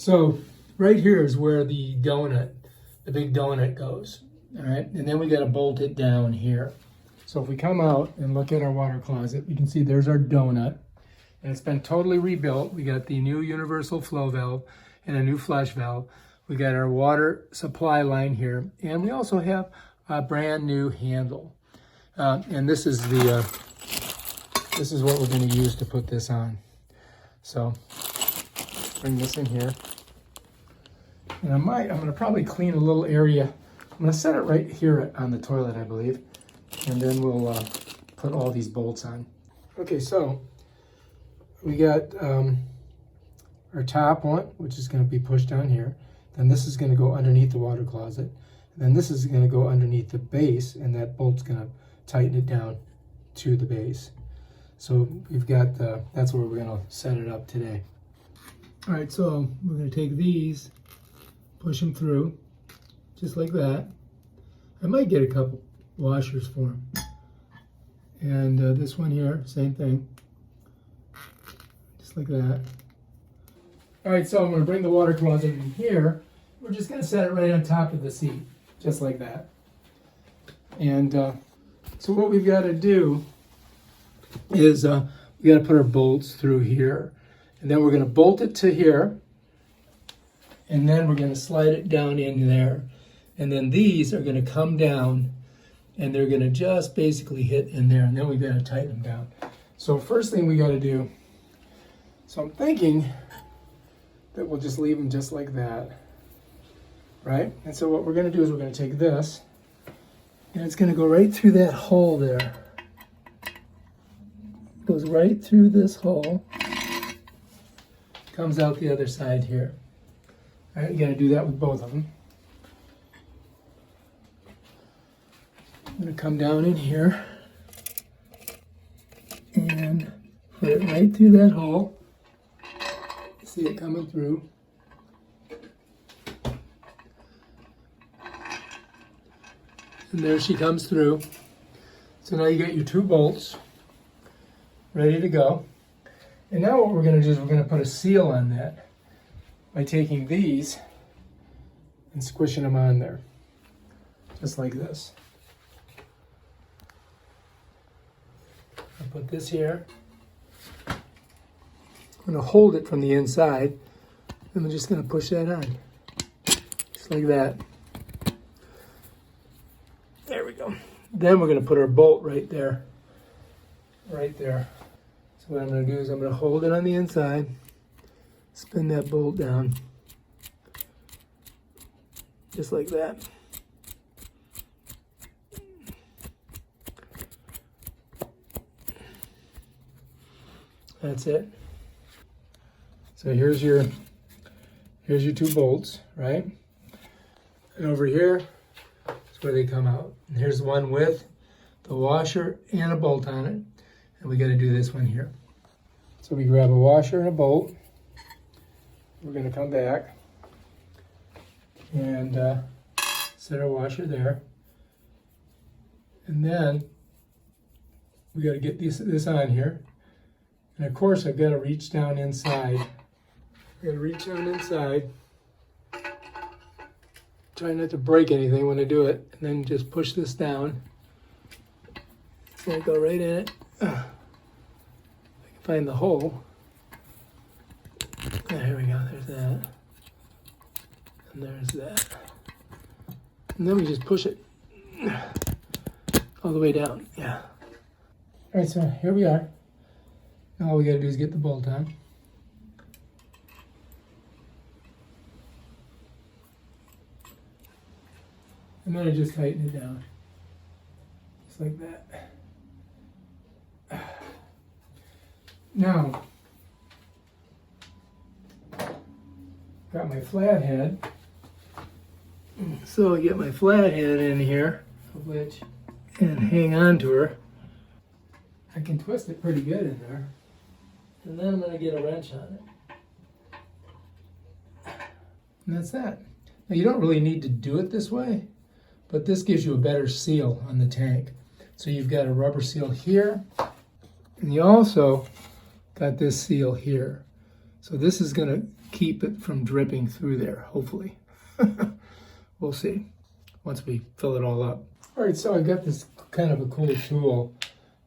So right here is where the donut, the big donut goes. All right, and then we got to bolt it down here. So if we come out and look at our water closet, you can see there's our donut. And it's been totally rebuilt. We got the new universal flow valve and a new flush valve. We got our water supply line here. And we also have a brand new handle. And this is what we're going to use to put this on. So bring this in here. And I'm going to probably clean a little area. I'm going to set it right here on the toilet, I believe. And then we'll put all these bolts on. Okay, so we got our top one, which is going to be pushed down here. Then this is going to go underneath the water closet. And then this is going to go underneath the base, and that bolt's going to tighten it down to the base. So we've got that's where we're going to set it up today. All right, so we're going to take these, push them through, just like that. I might get a couple washers for them. And this one here, same thing. Just like that. All right, so I'm going to bring the water closet in here. We're just going to set it right on top of the seat, just like that. And so what we've got to do is we got to put our bolts through here. And then we're going to bolt it to here. And then we're going to slide it down in there. And then these are going to come down and they're going to just basically hit in there. And then we've got to tighten them down. So first thing we got to do, so I'm thinking that we'll just leave them just like that, right? And so what we're going to do is we're going to take this, and it's going to go right through that hole there. It goes right through this hole, comes out the other side here. All right, you got to do that with both of them. I'm going to come down in here and put it right through that hole. See it coming through. And there she comes through. So now you got your two bolts ready to go. And now what we're going to do is we're going to put a seal on that by taking these and squishing them on there. Just like this. I'll put this here. I'm going to hold it from the inside, and I'm just going to push that on, just like that. There we go. Then we're going to put our bolt right there, right there. So what I'm going to do is I'm going to hold it on the inside, spin that bolt down, just like that. That's it. So here's your two bolts, right? And over here is where they come out. And here's one with the washer and a bolt on it. And we got to do this one here. So we grab a washer and a bolt. We're going to come back and set our washer there. And then we got to get this on here. And of course I've got to reach down inside. I'm going to reach down inside, try not to break anything when I do it, and then just push this down. It's going to go right in it. I can find the hole. There we go, there's that. And there's that. And then we just push it all the way down, yeah. All right, so here we are. Now all we got to do is get the bolt on. And then I just tighten it down, just like that. Now, got my flathead. So I get my flathead in here, and hang on to her. I can twist it pretty good in there. And then I'm going to get a wrench on it. And that's that. Now you don't really need to do it this way, but this gives you a better seal on the tank. So you've got a rubber seal here, and you also got this seal here. So this is going to keep it from dripping through there, hopefully. We'll see once we fill it all up. All right, so I got this kind of a cool tool.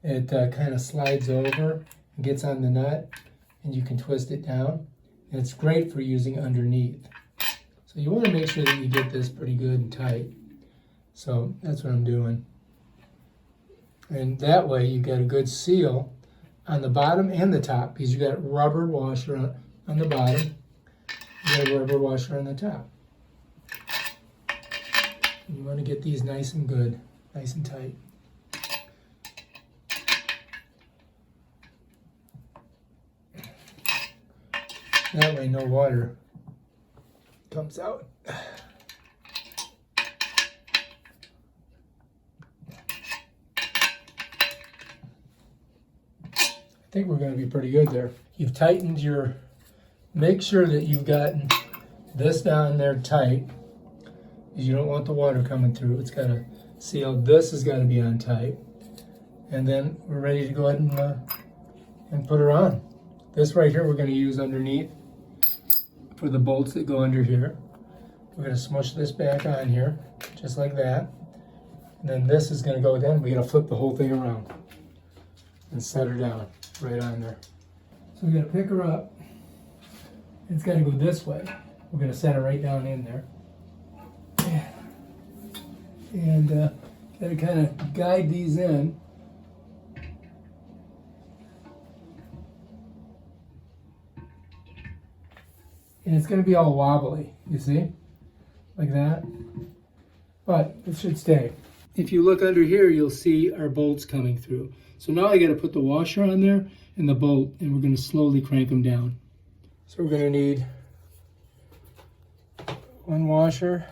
It kind of slides over and gets on the nut, and you can twist it down. And it's great for using underneath. So you want to make sure that you get this pretty good and tight. So that's what I'm doing. And that way you get a good seal on the bottom and the top, because you got rubber washer on the bottom, you got a rubber washer on the top. And you want to get these nice and good, nice and tight. That way no water comes out. I think we're going to be pretty good there. You've tightened your, make sure that you've gotten this down there tight, because you don't want the water coming through. It's got to seal. This has got to be on tight. And then we're ready to go ahead and put her on. This right here we're going to use underneath for the bolts that go under here. We're going to smush this back on here, just like that. And then this is going to go down. We're going to flip the whole thing around and set her down right on there. So we're going to pick her up. It's got to go this way. We're going to set her right down in there. And got to kind of guide these in. And it's going to be all wobbly, you see? Like that. But it should stay. If you look under here, you'll see our bolts coming through. So now I got to put the washer on there and the bolt, and we're going to slowly crank them down. So we're going to need one washer,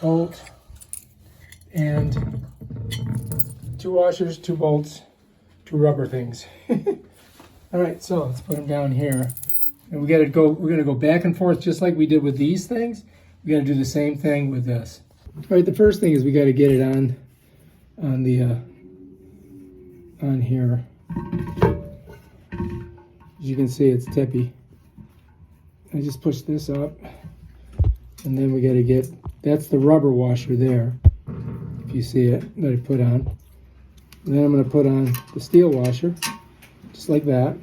bolt, and 2 washers, 2 bolts, 2 rubber things. All right, so let's put them down here. And we're going to go back and forth just like we did with these things. We're going to do the same thing with this. All right, the first thing is we got to get it on here. As you can see, it's tippy. I just push this up, and then we got to get, that's the rubber washer there, if you see it, that I put on. And then I'm going to put on the steel washer, just like that.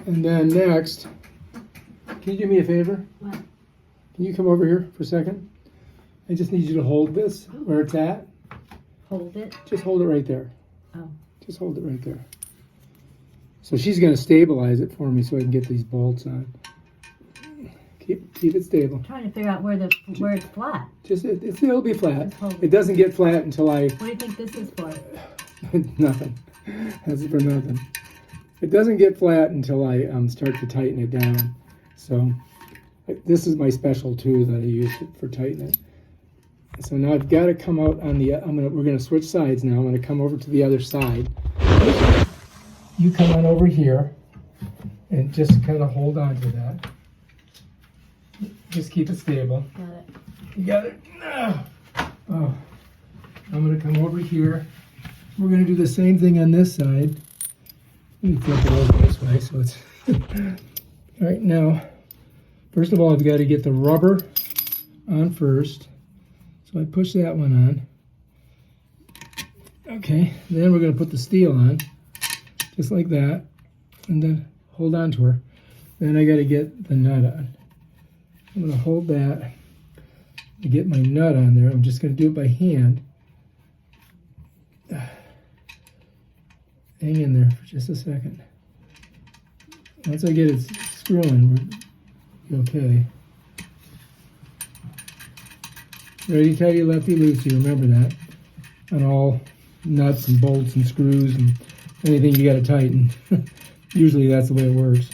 And then next, can you do me a favor? What? Can you come over here for a second? I just need you to hold this where it's at. Hold it? Just hold it right there. Oh. Just hold it right there. So she's going to stabilize it for me so I can get these bolts on. Keep it stable. I'm trying to figure out where it's flat. Just it'll be flat. Just hold it. It doesn't get flat until I... What do you think this is for? Nothing. That's for nothing. It doesn't get flat until I start to tighten it down. So this is my special tool that I use for tightening it. So now I've got to come out on the, we're going to switch sides now. I'm going to come over to the other side. You come on over here and just kind of hold on to that. Just keep it stable. Got it. You got it? Oh. I'm going to come over here. We're going to do the same thing on this side. Let me flip it over this way so it's... All right, now, first of all, I've got to get the rubber on first. So I push that one on. Okay, then we're going to put the steel on, just like that, and then hold on to her. Then I got to get the nut on. I'm going to hold that to get my nut on there. I'm just going to do it by hand. Hang in there for just a second. Once I get it screwing, we're okay. Ready, tighty, lefty, loosey. Remember that. On all nuts and bolts and screws and anything you got to tighten. Usually that's the way it works.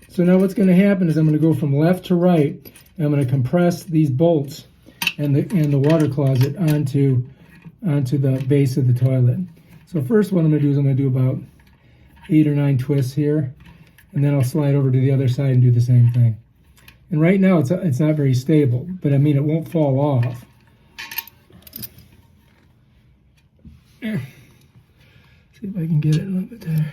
So now what's going to happen is I'm going to go from left to right, and I'm going to compress these bolts and the water closet onto the base of the toilet. So first what I'm going to do is I'm going to do about 8 or 9 twists here, and then I'll slide over to the other side and do the same thing. And right now it's not very stable, but I mean it won't fall off. See if I can get it a little bit there.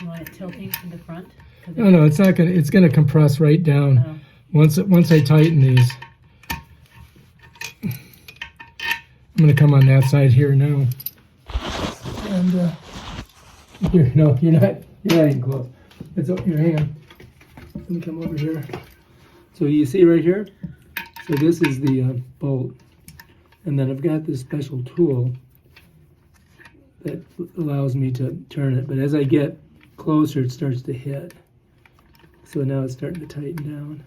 You want it tilting to the front? No, no, it's not gonna. It's gonna compress right down Oh. once I tighten these. I'm gonna come on that side here now. And here, no, you're not even close. It's here. Hang on. Let me come over here. So you see right here. So this is the bolt, and then I've got this special tool that allows me to turn it. But as I get closer, it starts to hit. So now it's starting to tighten down.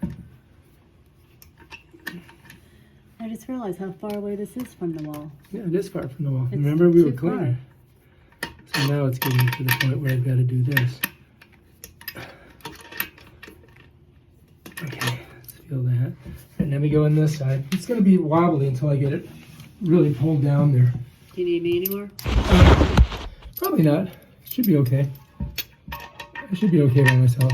I just realized how far away this is from the wall. Yeah, it is far from the wall. It's Remember, we were too cleaner. So now it's getting to the point where I've got to do this. Okay, let's feel that. And then we go on this side. It's going to be wobbly until I get it really pulled down there. Do you need me anymore? Probably not. It should be okay. I should be okay by myself.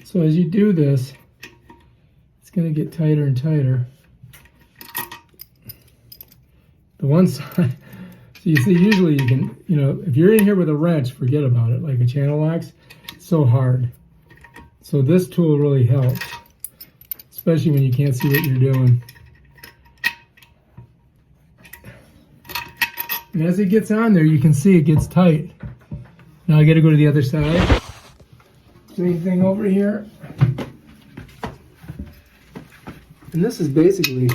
So as you do this, it's going to get tighter and tighter. The one side, so you see, usually you can, if you're in here with a wrench, forget about it. Like a channel locks, it's so hard. So this tool really helps, especially when you can't see what you're doing. And as it gets on there, you can see it gets tight. Now I got to go to the other side. Same thing over here. And this is basically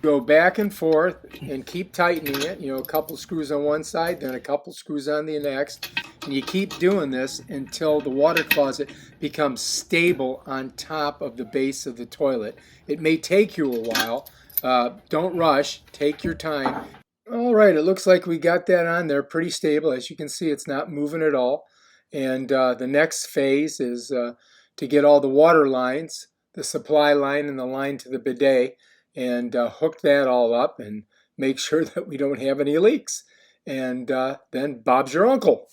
go back and forth and keep tightening it. A couple screws on one side, then a couple screws on the next. And you keep doing this until the water closet becomes stable on top of the base of the toilet. It may take you a while. Don't rush. Take your time. All right, it looks like we got that on there pretty stable. As you can see, it's not moving at all. And the next phase is to get all the water lines, the supply line and the line to the bidet, and hook that all up and make sure that we don't have any leaks. And then Bob's your uncle.